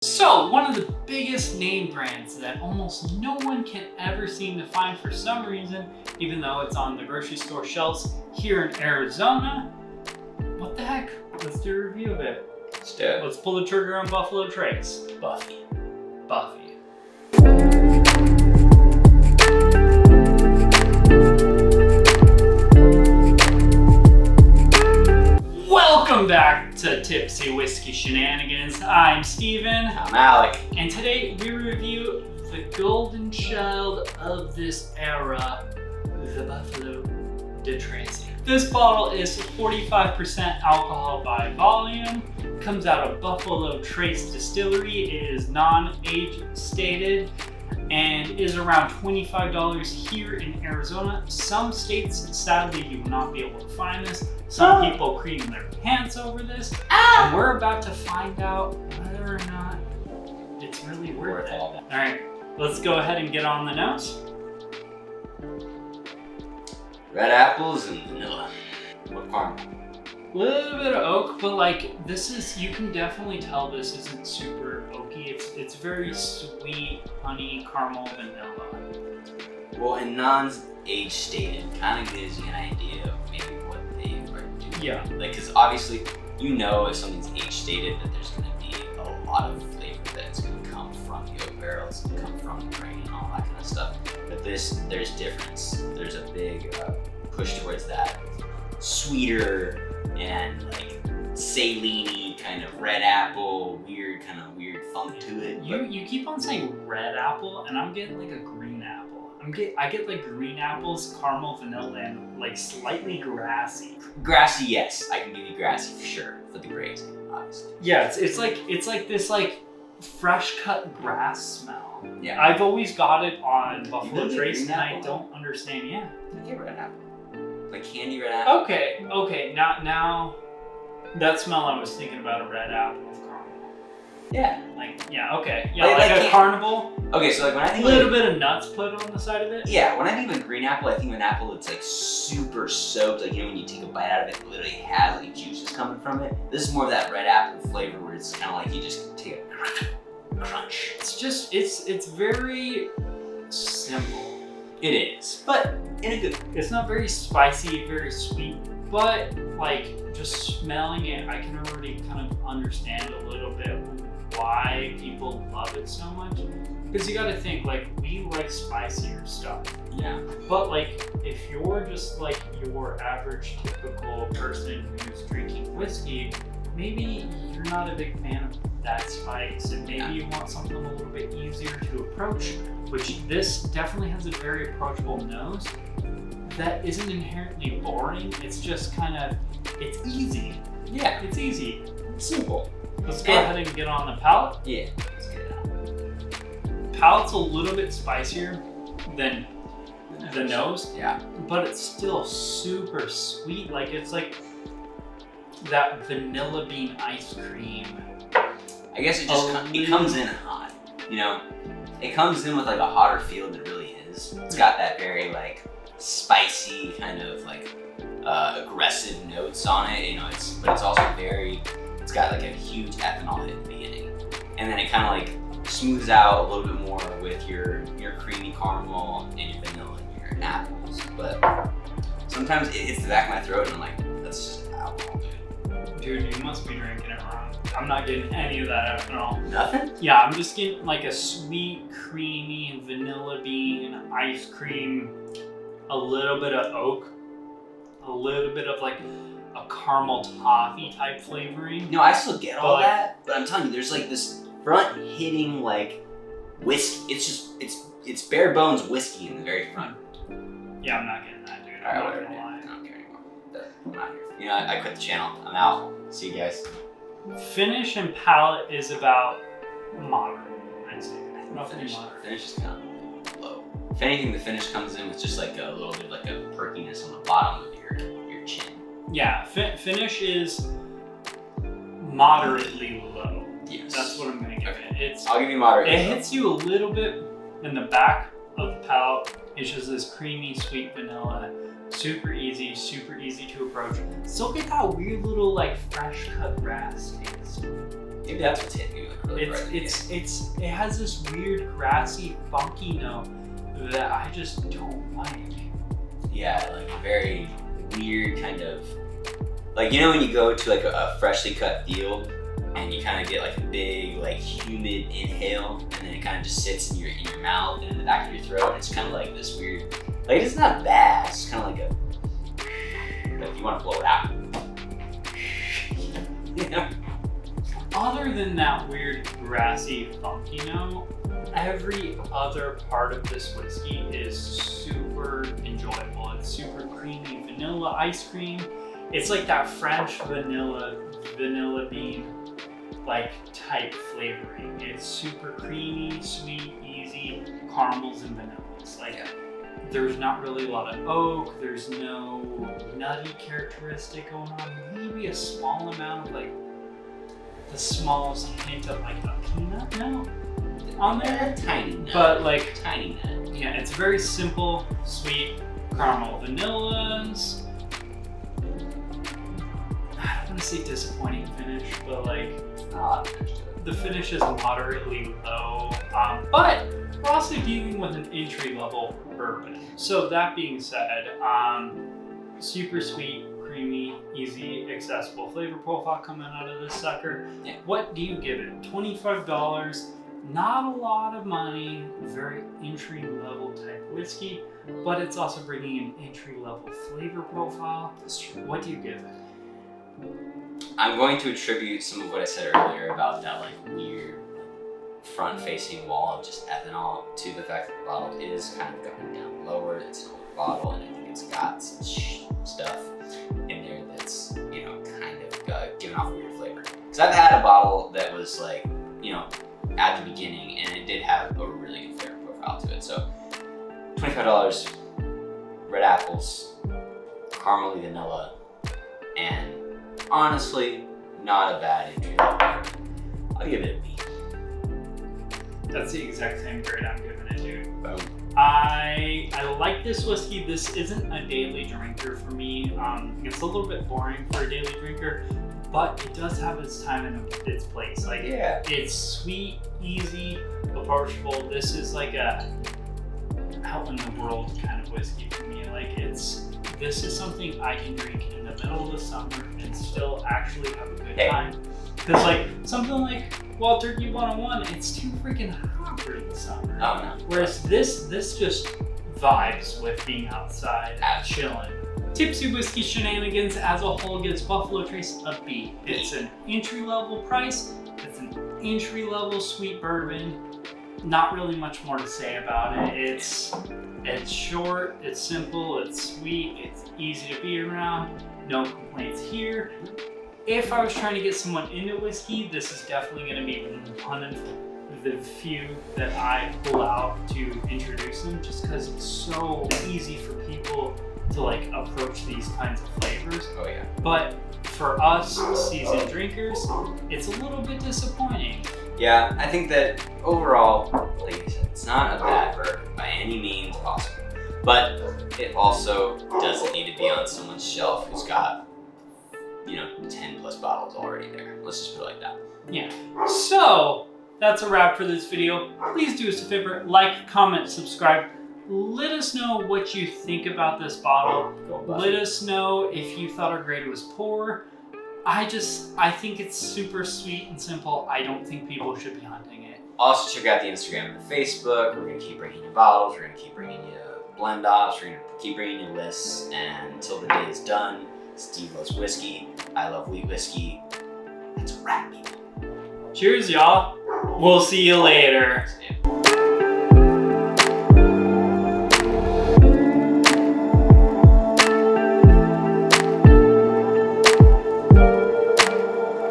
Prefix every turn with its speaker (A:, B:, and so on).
A: So, one of the biggest name brands that almost no one can ever seem to find for some reason, even though it's on the grocery store shelves here in Arizona. What the heck? Let's do a review of it.
B: Let's do it.
A: Let's pull the trigger on Buffalo Trace.
B: Buffy.
A: Welcome back to Tipsy Whiskey Shenanigans. I'm Steven.
B: I'm Alec.
A: And today we review the golden child of this era, the Buffalo Trace. This bottle is 45% alcohol by volume. Comes out of Buffalo Trace Distillery. It is non-age stated and is around $25 here in Arizona. Some states, sadly, you will not be able to find this. Some people cream their pants over this. And we're about to find out whether or not it's really worth it. All right, let's go ahead and get on the nose.
B: Red apples and vanilla. What caramel?
A: A little bit of oak, but like this is, you can definitely tell this isn't super oaky. It's very sweet, honey, caramel, vanilla.
B: Well, and non-age stated kind of gives you an idea of maybe what they are doing.
A: Yeah.
B: Like, because obviously, you know if something's age stated that there's going to be a lot of flavor that's going to come from the oak barrels, come from the grain and all that kind of stuff. But this, there's difference. There's a big push towards that sweeter and like saline-y kind of red apple, weird funk to it.
A: You keep on saying red apple, and I'm getting like a green apple. I get like green apples, caramel, vanilla, and like slightly grassy.
B: Grassy, yes, I can give you grassy for sure for the grazing, obviously.
A: Yeah, it's like this like fresh cut grass smell.
B: Yeah,
A: I've always got it on Buffalo
B: You
A: Trace,
B: green
A: and I
B: apple?
A: don't understand. Yeah.
B: I get red apple, like candy red apple.
A: Okay. Now that smell I was thinking about a red apple with caramel.
B: Yeah.
A: Okay. Yeah,
B: Like
A: a carnival.
B: Okay, so like when I think
A: a little bit of nuts put on the side of it.
B: Yeah, when I think of a green apple, I think of an apple that's like super soaked. Like, you know, when you take a bite out of it, it literally has like juices coming from it. This is more of that red apple flavor where it's kind of like you just take a crunch.
A: It's very simple.
B: It is, but in a good.
A: It's not very spicy, very sweet, but like just smelling it, I can already kind of understand a little bit why people love it so much. Because you gotta think, like, we like spicier stuff.
B: Yeah.
A: But like, if you're just like your average typical person who's drinking whiskey, maybe you're not a big fan of that spice, and maybe you want something a little bit easier to approach, which this definitely has a very approachable nose that isn't inherently boring. It's just kind of, it's easy.
B: Yeah.
A: It's easy.
B: Simple.
A: Let's go ahead and get on the palate.
B: Yeah. Let's get it out.
A: Palate's a little bit spicier than the nose.
B: Yeah.
A: But it's still super sweet. Like, it's like that vanilla bean ice cream.
B: I guess it just it comes in hot. You know, it comes in with like a hotter feel than it really is. It's got that very like spicy kind of like aggressive notes on it. You know, but it's also it's got like a huge ethanol hit at the beginning, and then it kind of like smooths out a little bit more with your creamy caramel and your vanilla and your apples. But sometimes it hits the back of my throat, and I'm like, that's just alcohol, dude.
A: Dude, you must be drinking it wrong. I'm not getting any of that ethanol.
B: Nothing?
A: Yeah, I'm just getting like a sweet, creamy vanilla bean ice cream, a little bit of oak, a little bit of like a caramel toffee type flavoring.
B: No, I still get all that, but I'm telling you, there's like this front hitting like whiskey. It's bare bones whiskey in the very front.
A: Yeah, I'm not getting that, dude.
B: All right,
A: I'm
B: whatever.
A: not gonna lie.
B: I don't care anymore. I'm out here. You know, I quit the channel. I'm out. See you guys.
A: Finish and palate is about moderate, I'd say. Roughly moderate.
B: Finish is kind of low. If anything, the finish comes in with just like a little bit like a perkiness on the bottom of your chin.
A: Yeah, finish is moderately low.
B: Yes.
A: That's what I'm gonna give it.
B: I'll give you moderate.
A: It hits you a little bit in the back of the palate. It's just this creamy, sweet vanilla. Super easy to approach. Still get that weird little like fresh cut grass taste.
B: Maybe that's what's hitting me like really hard.
A: It has this weird grassy, funky note that I just don't like.
B: Yeah, like very weird kind of, like, you know when you go to like a freshly cut field and you kind of get like a big like humid inhale and then it kind of just sits in your mouth and in the back of your throat. It's kind of like this weird, like it's not bad. It's kind of like you want to blow it out. Yeah.
A: Other than that weird grassy funky note, every other part of this whiskey is super enjoyable. It's super creamy vanilla ice cream. It's like that French vanilla bean like type flavoring. It's super creamy, sweet, easy, caramels and vanillas. Like there's not really a lot of oak, there's no nutty characteristic going on. Maybe a small amount of like the smallest hint of like a peanut note on there.
B: Tiny nut.
A: But like
B: tiny nut.
A: Yeah, it's very simple, sweet caramel vanillas. I don't want to say disappointing finish, but like the finish is moderately low. But we're also dealing with an entry level bourbon. So that being said, super sweet, creamy, easy, accessible flavor profile coming out of this sucker.
B: Yeah.
A: What do you give it? $25. Not a lot of money, very entry level type whiskey, but it's also bringing an entry level flavor profile.
B: That's true.
A: What do you give it?
B: I'm going to attribute some of what I said earlier about that like weird front-facing wall of just ethanol to the fact that the bottle is kind of going down lower. It's an older bottle, and I think it's got some stuff in there that's, you know, kind of giving off a weird flavor. Because I've had a bottle that was like, you know, at the beginning, and it did have a really good flavor profile to it. So $25, red apples, caramely vanilla, and honestly, not a bad entry level. I'll give it a B.
A: That's the exact same grade I'm giving it to.
B: Boom.
A: I like this whiskey. This isn't a daily drinker for me. It's a little bit boring for a daily drinker, but it does have its time and its place. Like, it's sweet, easy, approachable. This is like a out in the world kind of whiskey for me. Like, this is something I can drink in the middle of the summer and still actually have a good time. Because like something like Wild Turkey 101, it's too freaking hot for the summer.
B: Oh no.
A: Whereas this just vibes with being outside, chilling. Tipsy Whiskey Shenanigans as a whole gives Buffalo Trace a B. It's an entry-level price. It's an entry-level sweet bourbon. Not really much more to say about it. It's short, it's simple, it's sweet, it's easy to be around. No complaints here. If I was trying to get someone into whiskey, this is definitely going to be one of the few that I pull out to introduce them, just because it's so easy for people to like approach these kinds of flavors.
B: Oh yeah.
A: But for us seasoned drinkers, it's a little bit disappointing.
B: Yeah, I think that overall, like I said, it's not a bad bourbon by any means possible. But it also doesn't need to be on someone's shelf who's got, you know, 10 plus bottles already there. Let's just put it like that.
A: Yeah. So that's a wrap for this video. Please do us a favor, like, comment, subscribe. Let us know what you think about this bottle. Let us know if you thought our grade was poor. I think it's super sweet and simple. I don't think people should be hunting it.
B: Also check out the Instagram and the Facebook. We're gonna keep bringing you bottles. We're gonna keep bringing you blend offs. We're gonna keep bringing you lists. And until the day is done, Steve loves whiskey. I love wheat whiskey. That's a wrap, people.
A: Cheers, y'all. We'll see you later.
B: Yeah.